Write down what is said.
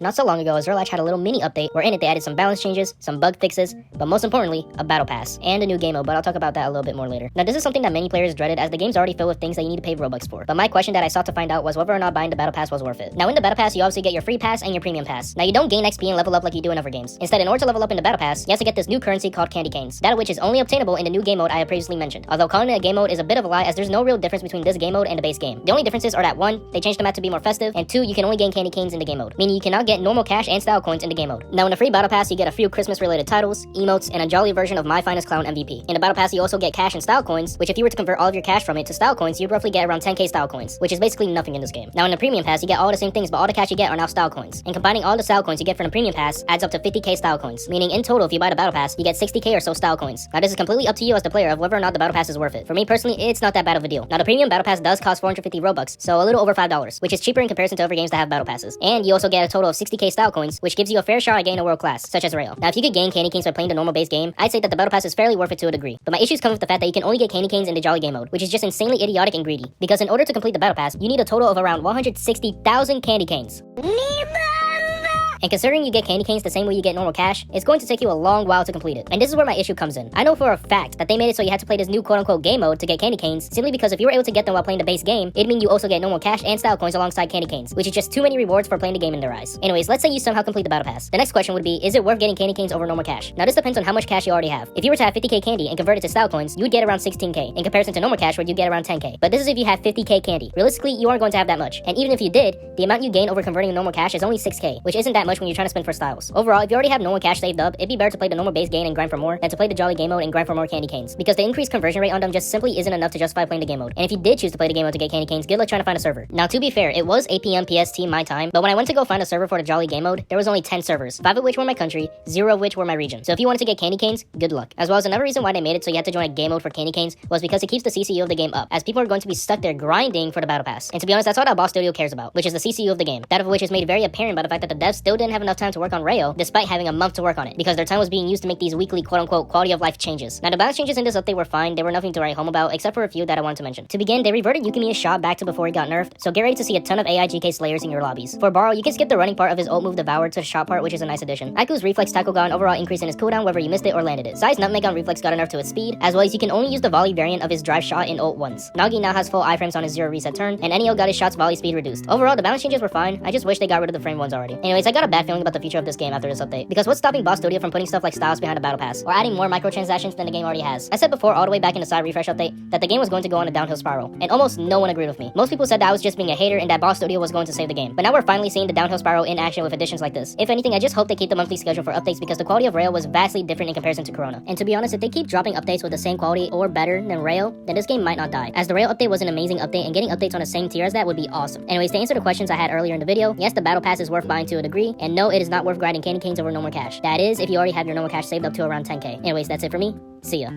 Not so long ago, Azure Latch had a little mini update where in it they added some balance changes, some bug fixes, but most importantly, a battle pass, and a new game mode, but I'll talk about that a little bit more later. Now this is something that many players dreaded as the game's already filled with things that you need to pay robux for, but my question that I sought to find out was whether or not buying the battle pass was worth it. Now in the battle pass, you obviously get your free pass and your premium pass. Now you don't gain XP and level up like you do in other games. Instead, in order to level up in the battle pass, you have to get this new currency called candy canes, that of which is only obtainable in the new game mode I have previously mentioned. Although calling it a game mode is a bit of a lie as there's no real difference between this game mode and the base game. The only differences are that 1, they changed the map to be more festive, and 2, you can only gain candy canes in the game mode, meaning you cannot get normal cash and style coins in the game mode. Now in the free battle pass, you get a few Christmas related titles, emotes, and a jolly version of My Finest Clown MVP. In the battle pass, you also get cash and style coins, which if you were to convert all of your cash from it to style coins, you'd roughly get around 10k style coins, which is basically nothing in this game. Now in the premium pass, you get all the same things, but all the cash you get are now style coins. And combining all the style coins you get from the premium pass adds up to 50k style coins, meaning in total, if you buy the battle pass, you get 60k or so style coins. Now this is completely up to you as the player of whether or not the battle pass is worth it. For me personally, it's not that bad of a deal. Now the premium battle pass does cost 450 robux, so a little over $5, which is cheaper in comparison to other games that have battle passes. And you also get a total of 60k style coins, which gives you a fair shot at getting a world class, such as Rail. Now if you could gain candy canes by playing the normal base game, I'd say that the battle pass is fairly worth it to a degree. But my issues come with the fact that you can only get candy canes in the jolly game mode, which is just insanely idiotic and greedy. Because in order to complete the battle pass, you need a total of around 160,000 candy canes. And considering you get candy canes the same way you get normal cash, it's going to take you a long while to complete it. And this is where my issue comes in. I know for a fact that they made it so you had to play this new quote-unquote game mode to get candy canes, simply because if you were able to get them while playing the base game, it'd mean you also get normal cash and style coins alongside candy canes, which is just too many rewards for playing the game in their eyes. Anyways, let's say you somehow complete the battle pass. The next question would be, is it worth getting candy canes over normal cash? Now this depends on how much cash you already have. If you were to have 50k candy and convert it to style coins, you'd get around 16k, in comparison to normal cash where you get around 10k. But this is if you have 50k candy. Realistically, you aren't going to have that much. And even if you did, the amount you gain over converting to normal cash is only 6k, which isn't that much when you're trying to spend for style. Overall, if you already have normal cash saved up, it'd be better to play the normal base game and grind for more than to play the jolly game mode and grind for more candy canes, because the increased conversion rate on them just simply isn't enough to justify playing the game mode. And if you did choose to play the game mode to get candy canes, good luck trying to find a server. Now to be fair, it was 8 p.m. PST my time, but when I went to go find a server for the jolly game mode, there was only 10 servers, 5 of which were my country, 0 of which were my region. So if you wanted to get candy canes, good luck. As well as another reason why they made it so you had to join a game mode for candy canes was because it keeps the CCU of the game up, as people are going to be stuck there grinding for the battle pass. And to be honest, that's all that Boss Studio cares about, which is the CCU of the game, that of which is made very apparent by the fact that the devs still didn't have enough time to work on Rayo, despite having a month to work on it, because their time was being used to make these weekly quote-unquote quality of life changes. Now the balance changes in this update were fine, they were nothing to write home about, except for a few that I wanted to mention. To begin, they reverted Yukimiya's shot back to before he got nerfed, so get ready to see a ton of AI GK slayers in your lobbies. For Borrow, you can skip the running part of his ult move Devour to the shot part, which is a nice addition. Aiku's reflex tackle got an overall increase in his cooldown whether you missed it or landed it. Sai's nutmeg on reflex got a nerf to its speed, as well as you can only use the volley variant of his drive shot in ult once. Nagi now has full iframes on his 0 reset turn, and Enio got his shot's volley speed reduced. Overall, the balance changes were fine, I just wish they got rid of the frame ones already. Anyways, I got a bad feeling about the future of this game after this update, because what's stopping Boss Studio from putting stuff like styles behind a battle pass, or adding more microtransactions than the game already has? I said before, all the way back in the side refresh update, that the game was going to go on a downhill spiral, and almost no one agreed with me. Most people said that I was just being a hater and that Boss Studio was going to save the game. But now we're finally seeing the downhill spiral in action with additions like this. If anything, I just hope they keep the monthly schedule for updates, because the quality of Rail was vastly different in comparison to Corona. And to be honest, if they keep dropping updates with the same quality or better than Rail, then this game might not die, as the Rail update was an amazing update, and getting updates on the same tier as that would be awesome. Anyways, to answer the questions I had earlier in the video, yes, the battle pass is worth buying to a degree, and no, it is not worth grinding candy canes over normal cash. That is, if you already have your normal cash saved up to around 10k. Anyways, that's it for me. See ya.